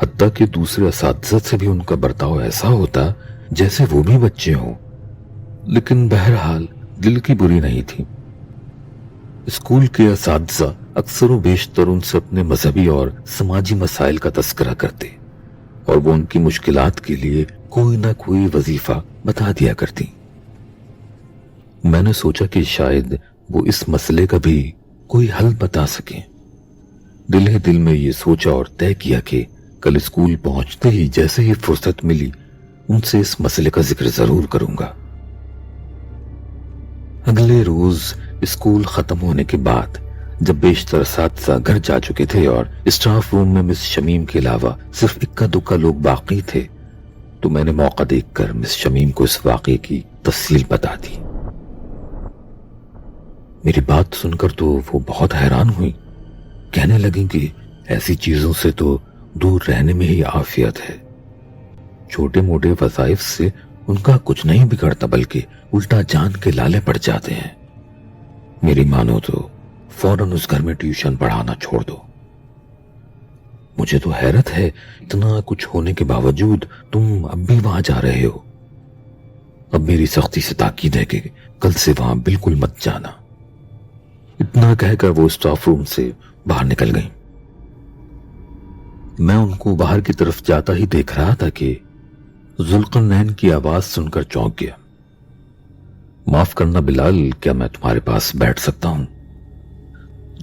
حتیٰ کہ دوسرے اساتذہ سے بھی ان کا برتاؤ ایسا ہوتا جیسے وہ بھی بچے ہوں، لیکن بہرحال دل کی بری نہیں تھی۔ اسکول کے اساتذہ اکثر و بیشتر ان سے اپنے مذہبی اور سماجی مسائل کا تذکرہ کرتے، اور وہ ان کی مشکلات کے لیے کوئی نہ کوئی وظیفہ بتا دیا کرتی۔ میں نے سوچا کہ شاید وہ اس مسئلے کا بھی کوئی حل بتا سکیں۔ دل ہی دل میں یہ سوچا اور طے کیا کہ کل اسکول پہنچتے ہی جیسے ہی فرصت ملی ان سے اس مسئلے کا ذکر ضرور کروں گا۔ اگلے روز اسکول ختم ہونے کے بعد جب بیشتر اساتذہ گھر جا چکے تھے اور اسٹاف روم میں مس شمیم کے علاوہ صرف اکا دکا لوگ باقی تھے، تو میں نے موقع دیکھ کر مس شمیم کو اس واقعے کی تفصیل بتا دی۔ میری بات سن کر تو وہ بہت حیران ہوئی، کہنے لگیں کہ ایسی چیزوں سے تو دور رہنے میں ہی عافیت ہے۔ چھوٹے موٹے وظائف سے ان کا کچھ نہیں بگڑتا، بلکہ الٹا جان کے لالے پڑ جاتے ہیں۔ میری مانو تو فوراً اس گھر میں ٹیوشن پڑھانا چھوڑ دو۔ مجھے تو حیرت ہے، اتنا کچھ ہونے کے باوجود تم اب بھی وہاں جا رہے ہو۔ اب میری سختی سے تاکید ہے کہ کل سے وہاں بالکل مت جانا۔ اتنا کہہ کر وہ اسٹاف روم سے باہر نکل گئی۔ میں ان کو باہر کی طرف جاتا ہی دیکھ رہا تھا کہ ذوالقرنین کی آواز سن کر چونک گیا۔ معاف کرنا بلال، کیا میں تمہارے پاس بیٹھ سکتا ہوں؟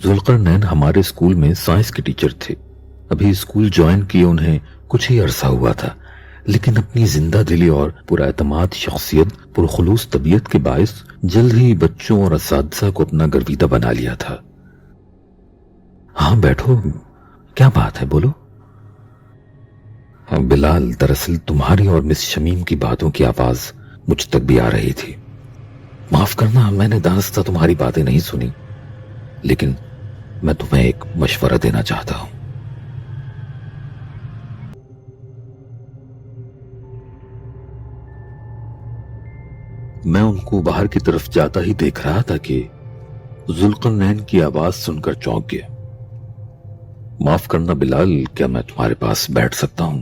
ذوالقرنین ہمارے اسکول میں سائنس کے ٹیچر تھے، ابھی اسکول جوائن کیے انہیں کچھ ہی عرصہ ہوا تھا، لیکن اپنی زندہ دلی اور پراعتماد شخصیت، پرخلوص طبیعت کے باعث جلد ہی بچوں اور اساتذہ کو اپنا گرویدہ بنا لیا تھا۔ ہاں بیٹھو، کیا بات ہے، بولو۔ بلال، دراصل تمہاری اور مس شمیم کی باتوں کی آواز مجھ تک بھی آ رہی تھی۔ معاف کرنا، میں نے دانستہ تمہاری باتیں نہیں سنی، لیکن میں تمہیں ایک مشورہ دینا چاہتا ہوں۔ میں ان کو باہر کی طرف جاتا ہی دیکھ رہا تھا کہ ذوالقرنین کی آواز سن کر چونک گیا۔ معاف کرنا بلال، کیا میں تمہارے پاس بیٹھ سکتا ہوں؟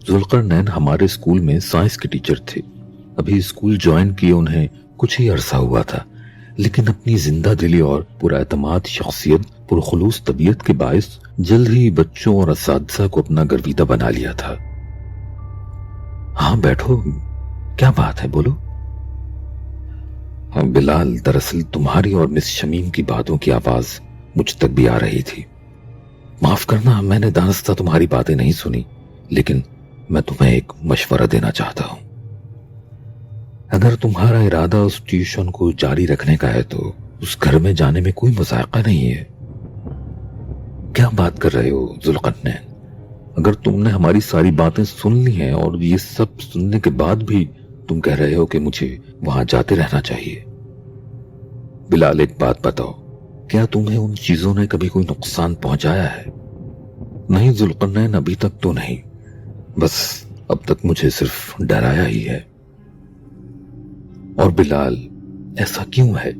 ذوالقرنین ہمارے اسکول میں سائنس کے ٹیچر تھے۔ ابھی اسکول جوائن کیے انہیں کچھ ہی عرصہ ہوا تھا، لیکن اپنی زندہ دلی اور پراعتماد شخصیت، پرخلوص طبیعت کے باعث جلد ہی بچوں اور اساتذہ کو اپنا گرویدہ بنا لیا تھا۔ ہاں بیٹھو، کیا بات ہے، بولو۔ ہاں بلال، دراصل تمہاری اور مس شمیم کی باتوں کی آواز مجھ تک بھی آ رہی تھی۔ معاف کرنا، میں نے دانستہ تمہاری باتیں نہیں سنی، لیکن میں تمہیں ایک مشورہ دینا چاہتا ہوں۔ اگر تمہارا ارادہ اس ٹیوشن کو جاری رکھنے کا ہے تو اس گھر میں جانے میں کوئی مذائقہ نہیں ہے۔ کیا بات کر رہے ہو ذوالقرنین؟ اگر تم نے ہماری ساری باتیں سن لی ہیں اور یہ سب سننے کے بعد بھی تم کہہ رہے ہو کہ مجھے وہاں جاتے رہنا چاہیے۔ بلال، ایک بات بتاؤ، کیا تمہیں ان چیزوں نے کبھی کوئی نقصان پہنچایا ہے؟ نہیں ذوالقرنین، ابھی تک تو نہیں، بس اب تک مجھے صرف ڈرایا ہی ہے۔ اور بلال، ایسا کیوں ہے؟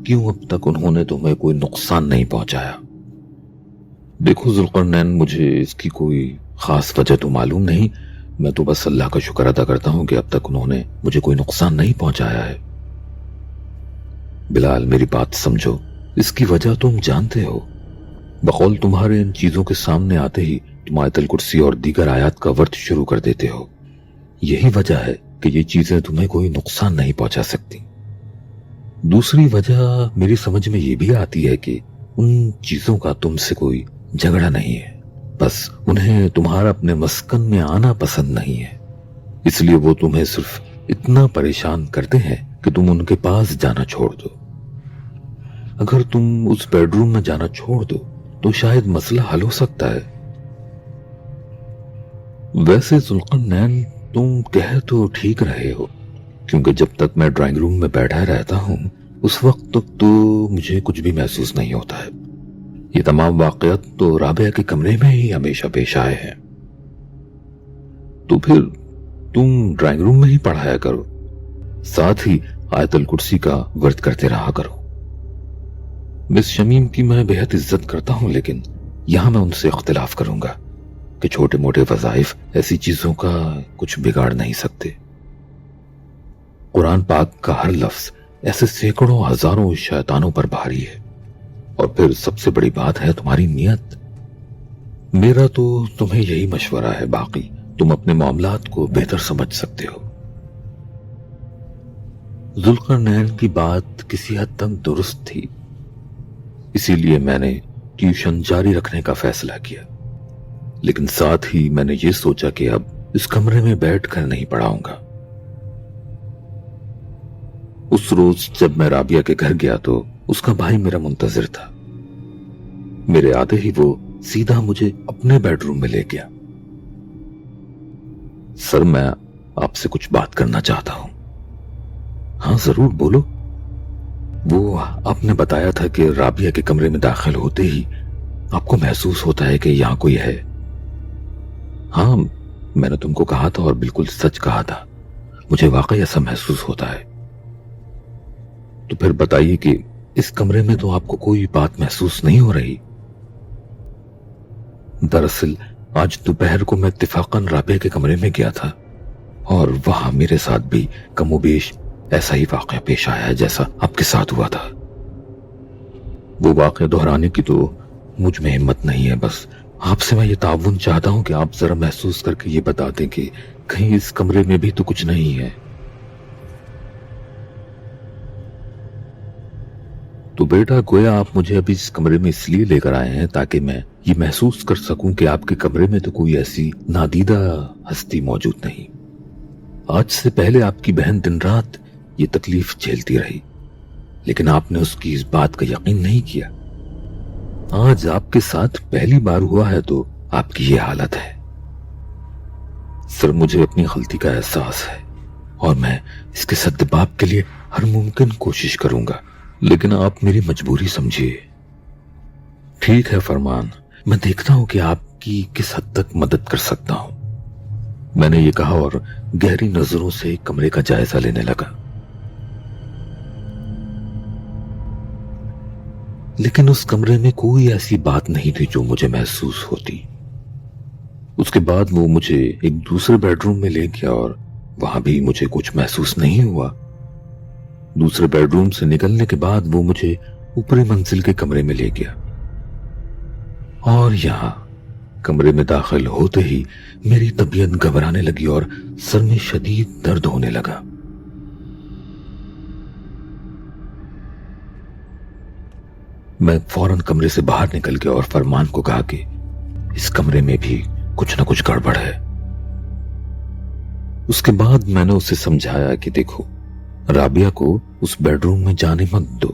کیوں اب تک انہوں نے تمہیں کوئی نقصان نہیں پہنچایا؟ دیکھو ذوالقرنین، مجھے اس کی کوئی خاص وجہ تو معلوم نہیں، میں تو بس اللہ کا شکر ادا کرتا ہوں کہ اب تک انہوں نے مجھے کوئی نقصان نہیں پہنچایا ہے۔ بلال، میری بات سمجھو، اس کی وجہ تم جانتے ہو۔ بقول تمہارے ان چیزوں کے سامنے آتے ہی تم آیت الکرسی اور دیگر آیات کا ورد شروع کر دیتے ہو۔ یہی وجہ ہے کہ یہ چیزیں تمہیں کوئی نقصان نہیں پہنچا سکتی۔ دوسری وجہ میری سمجھ میں یہ بھی آتی ہے کہ ان چیزوں کا تم سے کوئی جھگڑا نہیں ہے، بس انہیں تمہارا اپنے مسکن میں آنا پسند نہیں ہے، اس لیے وہ تمہیں صرف اتنا پریشان کرتے ہیں کہ تم ان کے پاس جانا چھوڑ دو۔ اگر تم اس بیڈ روم میں جانا چھوڑ دو تو شاید مسئلہ حل ہو سکتا ہے۔ ویسے ذوالقرنین، تم کہہ تو ٹھیک رہے ہو، کیونکہ جب تک میں ڈرائنگ روم میں بیٹھا رہتا ہوں اس وقت تک تو مجھے کچھ بھی محسوس نہیں ہوتا ہے۔ یہ تمام واقعات تو رابعہ کے کمرے میں ہی ہمیشہ پیش آئے ہیں۔ تو پھر تم ڈرائنگ روم میں ہی پڑھایا کرو، ساتھ ہی آیت الکرسی کا ورد کرتے رہا کرو۔ مس شمیم کی میں بہت عزت کرتا ہوں، لیکن یہاں میں ان سے اختلاف کروں گا کہ چھوٹے موٹے وظائف ایسی چیزوں کا کچھ بگاڑ نہیں سکتے۔ قرآن پاک کا ہر لفظ ایسے سینکڑوں ہزاروں شیطانوں پر بھاری ہے، اور پھر سب سے بڑی بات ہے تمہاری نیت۔ میرا تو تمہیں یہی مشورہ ہے، باقی تم اپنے معاملات کو بہتر سمجھ سکتے ہو۔ ذوالقرنین کی بات کسی حد تک درست تھی، اسی لیے میں نے ٹیوشن جاری رکھنے کا فیصلہ کیا، لیکن ساتھ ہی میں نے یہ سوچا کہ اب اس کمرے میں بیٹھ کر نہیں پڑھاؤں گا۔ اس روز جب میں رابعہ کے گھر گیا تو اس کا بھائی میرا منتظر تھا۔ میرے آتے ہی وہ سیدھا مجھے اپنے بیڈ روم میں لے گیا۔ سر، میں آپ سے کچھ بات کرنا چاہتا ہوں۔ ہاں ضرور، بولو۔ وہ آپ نے بتایا تھا کہ رابعہ کے کمرے میں داخل ہوتے ہی آپ کو محسوس ہوتا ہے کہ یہاں کوئی ہے۔ ہاں، میں نے تم کو کہا تھا اور بالکل سچ کہا تھا، مجھے واقعی ایسا محسوس ہوتا ہے۔ تو پھر بتائیے کہ اس کمرے میں تو آپ کو کوئی بات محسوس نہیں ہو رہی؟ دراصل آج دوپہر کو میں اتفاقاً رابعہ کے کمرے میں گیا تھا، اور وہاں میرے ساتھ بھی کم و بیش ایسا ہی واقعہ پیش آیا ہے جیسا آپ کے ساتھ ہوا تھا۔ وہ واقعہ دہرانے کی تو مجھ میں ہمت نہیں ہے، بس آپ سے میں یہ تعاون چاہتا ہوں کہ آپ ذرا محسوس کر کے یہ بتا دیں کہ کہیں اس کمرے میں بھی تو کچھ نہیں ہے۔ تو بیٹا گویا آپ مجھے ابھی اس کمرے میں اس لیے لے کر آئے ہیں تاکہ میں یہ محسوس کر سکوں کہ آپ کے کمرے میں تو کوئی ایسی نادیدہ ہستی موجود نہیں۔ آج سے پہلے آپ کی بہن دن رات یہ تکلیف جھیلتی رہی، لیکن آپ نے اس کی اس بات کا یقین نہیں کیا۔ آج آپ کے ساتھ پہلی بار ہوا ہے تو آپ کی یہ حالت ہے۔ سر مجھے اپنی غلطی کا احساس ہے اور میں اس کے سدباب کے لیے ہر ممکن کوشش کروں گا، لیکن آپ میری مجبوری سمجھیے۔ ٹھیک ہے فرمان، میں دیکھتا ہوں کہ آپ کی کس حد تک مدد کر سکتا ہوں، میں نے یہ کہا اور گہری نظروں سے کمرے کا جائزہ لینے لگا۔ لیکن اس کمرے میں کوئی ایسی بات نہیں تھی جو مجھے محسوس ہوتی۔ اس کے بعد وہ مجھے ایک دوسرے بیڈ روم میں لے گیا اور وہاں بھی مجھے کچھ محسوس نہیں ہوا۔ دوسرے بیڈ روم سے نکلنے کے بعد وہ مجھے اوپری منزل کے کمرے میں لے گیا، اور یہاں کمرے میں داخل ہوتے ہی میری طبیعت گھبرانے لگی اور سر میں شدید درد ہونے لگا۔ میں فوراً کمرے سے باہر نکل گیا اور فرمان کو کہا کہ اس کمرے میں بھی کچھ نہ کچھ گڑبڑ ہے۔ اس کے بعد میں نے اسے سمجھایا کہ دیکھو، رابعہ کو اس بیڈ روم میں جانے مت دو،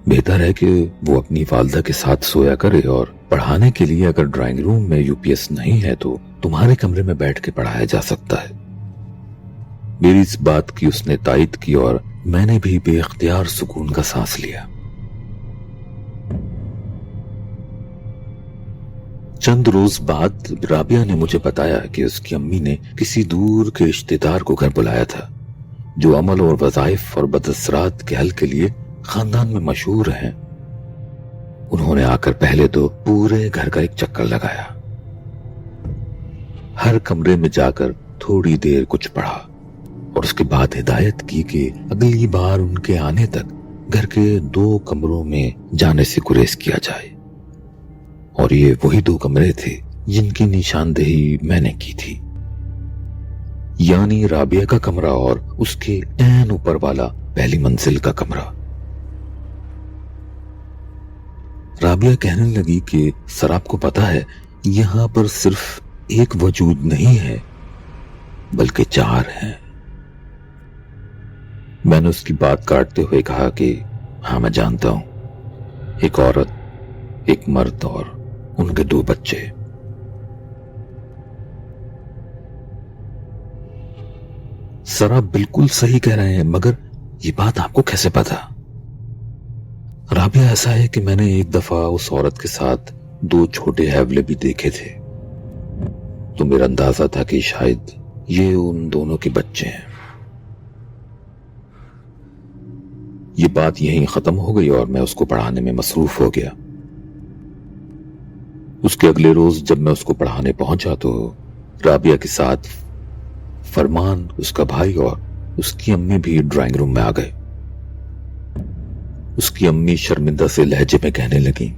بہتر ہے کہ وہ اپنی والدہ کے ساتھ سویا کرے، اور پڑھانے کے لیے اگر ڈرائنگ روم میں UPS نہیں ہے تو تمہارے کمرے میں بیٹھ کے پڑھایا جا سکتا ہے۔ میری اس بات کی اس نے تائید کی اور میں نے بھی بے اختیار سکون کا سانس لیا۔ چند روز بعد رابعہ نے مجھے بتایا کہ اس کی امی نے کسی دور کے رشتہ دار کو گھر بلایا تھا جو عمل اور وظائف اور بداثرات کے حل کے لیے خاندان میں مشہور ہیں۔ انہوں نے آ کر پہلے تو پورے گھر کا ایک چکر لگایا، ہر کمرے میں جا کر تھوڑی دیر کچھ پڑھا اور اس کے بعد ہدایت کی کہ اگلی بار ان کے آنے تک گھر کے 2 کمروں میں جانے سے گریز کیا جائے، اور یہ وہی 2 کمرے تھے جن کی نشاندہی میں نے کی تھی، یعنی رابعہ کا کمرہ اور اس کے عین اوپر والا پہلی منزل کا کمرہ۔ رابعہ کہنے لگی کہ سر آپ کو پتا ہے یہاں پر صرف ایک وجود نہیں ہے بلکہ 4 ہیں۔ میں نے اس کی بات کاٹتے ہوئے کہا کہ ہاں میں جانتا ہوں، ایک عورت، ایک مرد اور ان کے 2 بچے۔ سر آپ بالکل صحیح کہہ رہے ہیں، مگر یہ بات آپ کو کیسے پتا؟ رابعہ ایسا ہے کہ میں نے ایک دفعہ اس عورت کے ساتھ 2 چھوٹے حیولے بھی دیکھے تھے، تو میرا اندازہ تھا کہ شاید یہ ان دونوں کے بچے ہیں۔ یہ بات یہیں ختم ہو گئی اور میں اس کو پڑھانے میں مصروف ہو گیا۔ اس کے اگلے روز جب میں اس کو پڑھانے پہنچا تو رابعہ کے ساتھ فرمان، اس کا بھائی اور اس کی امی بھی ڈرائنگ روم میں آ گئے۔ اس کی امی شرمندہ سے لہجے میں کہنے لگی،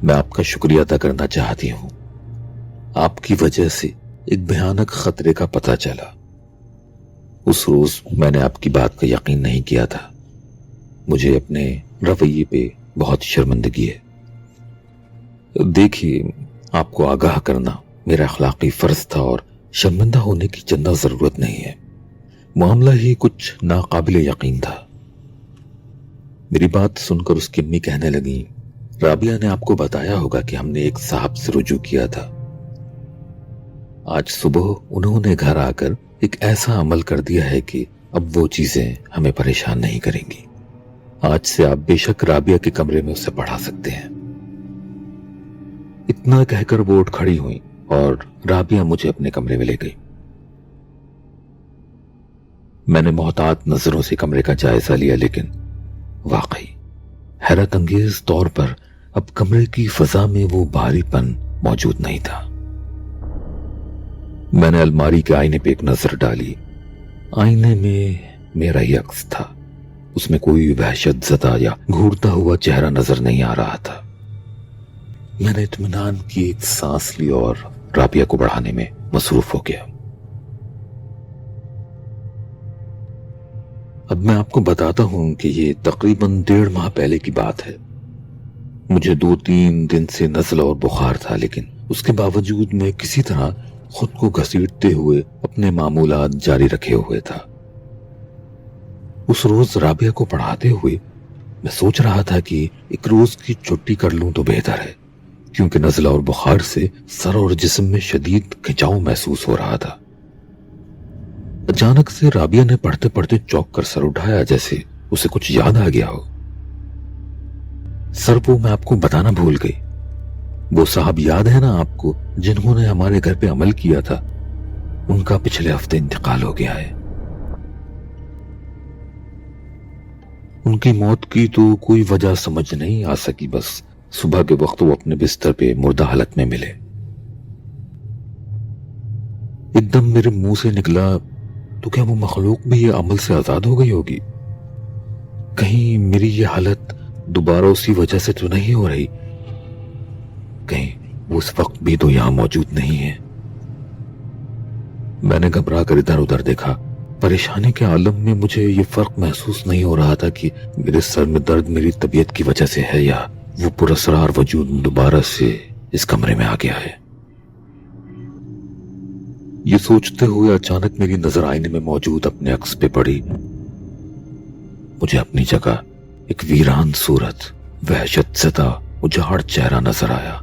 میں آپ کا شکریہ ادا کرنا چاہتی ہوں، آپ کی وجہ سے ایک بھیانک خطرے کا پتہ چلا۔ اس روز میں نے آپ کی بات کا یقین نہیں کیا تھا، مجھے اپنے رویے پہ بہت شرمندگی ہے۔ دیکھیے، آپ کو آگاہ کرنا میرا اخلاقی فرض تھا اور شرمندہ ہونے کی چندہ ضرورت نہیں ہے، معاملہ ہی کچھ ناقابل یقین تھا۔ میری بات سن کر اس کی امی کہنے لگی، رابعہ نے آپ کو بتایا ہوگا کہ ہم نے ایک صاحب سے رجوع کیا تھا، آج صبح انہوں نے گھر آ کر ایک ایسا عمل کر دیا ہے کہ اب وہ چیزیں ہمیں پریشان نہیں کریں گی، آج سے آپ بے شک رابعہ کے کمرے میں اسے پڑھا سکتے ہیں۔ اتنا کہہ کر وہ اٹھ کھڑی ہوئی اور رابعہ مجھے اپنے کمرے میں لے گئی۔ میں نے محتاط نظروں سے کمرے کا جائزہ لیا، لیکن واقعی حیرت انگیز طور پر اب کمرے کی فضا میں وہ بھاری پن موجود نہیں تھا۔ میں نے الماری کے آئینے پہ ایک نظر ڈالی، آئینے میں میرا ہی عکس تھا، اس میں کوئی وحشت زدہ یا گھورتا ہوا چہرہ نظر نہیں آ رہا تھا۔ میں نے اطمینان کی ایک سانس لی اور رابعہ کو پڑھانے میں مصروف ہو گیا۔ اب میں آپ کو بتاتا ہوں کہ یہ تقریباً 1.5 ماہ پہلے کی بات ہے۔ مجھے 2-3 دن سے نزلہ اور بخار تھا، لیکن اس کے باوجود میں کسی طرح خود کو گھسیٹتے ہوئے اپنے معمولات جاری رکھے ہوئے تھا۔ اس روز رابعہ کو پڑھاتے ہوئے میں سوچ رہا تھا کہ ایک روز کی چھٹی کر لوں تو بہتر ہے، کیونکہ نزلہ اور بخار سے سر اور جسم میں شدید کھنچاؤ محسوس ہو رہا تھا۔ اچانک سے رابعہ نے پڑھتے پڑھتے چونک کر سر اٹھایا، جیسے اسے کچھ یاد آ گیا ہو۔ سر، وہ میں آپ کو بتانا بھول گئی، وہ صاحب یاد ہے نا آپ کو جنہوں نے ہمارے گھر پہ عمل کیا تھا، ان کا پچھلے ہفتے انتقال ہو گیا ہے۔ ان کی موت کی تو کوئی وجہ سمجھ نہیں آ سکی، بس صبح کے وقت وہ اپنے بستر پہ مردہ حالت میں ملے۔ ایک دم میرے منہ سے نکلا، تو کیا وہ مخلوق بھی یہ عمل سے آزاد ہو گئی ہوگی؟ کہیں میری یہ حالت دوبارہ اسی وجہ سے تو نہیں ہو رہی؟ کہیں وہ اس وقت بھی تو یہاں موجود نہیں ہے؟ میں نے گھبرا کر ادھر ادھر دیکھا۔ پریشانی کے عالم میں مجھے یہ فرق محسوس نہیں ہو رہا تھا کہ میرے سر میں درد میری طبیعت کی وجہ سے ہے یا وہ پراسرار وجود دوبارہ سے اس کمرے میں آ گیا ہے۔ یہ سوچتے ہوئے اچانک میری نظر آئینے میں موجود اپنے عکس پہ پڑی۔ مجھے اپنی جگہ ایک ویران صورت، وحشت زدہ اجاڑ چہرہ نظر آیا،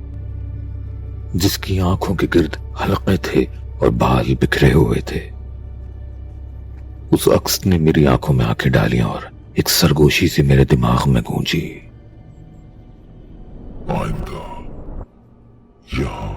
جس کی آنکھوں کے گرد حلقے تھے اور بال بکھرے ہوئے تھے۔ اس عکس نے میری آنکھوں میں آنکھیں ڈالیاں اور ایک سرگوشی سے میرے دماغ میں گونجی، آئندہ یہاں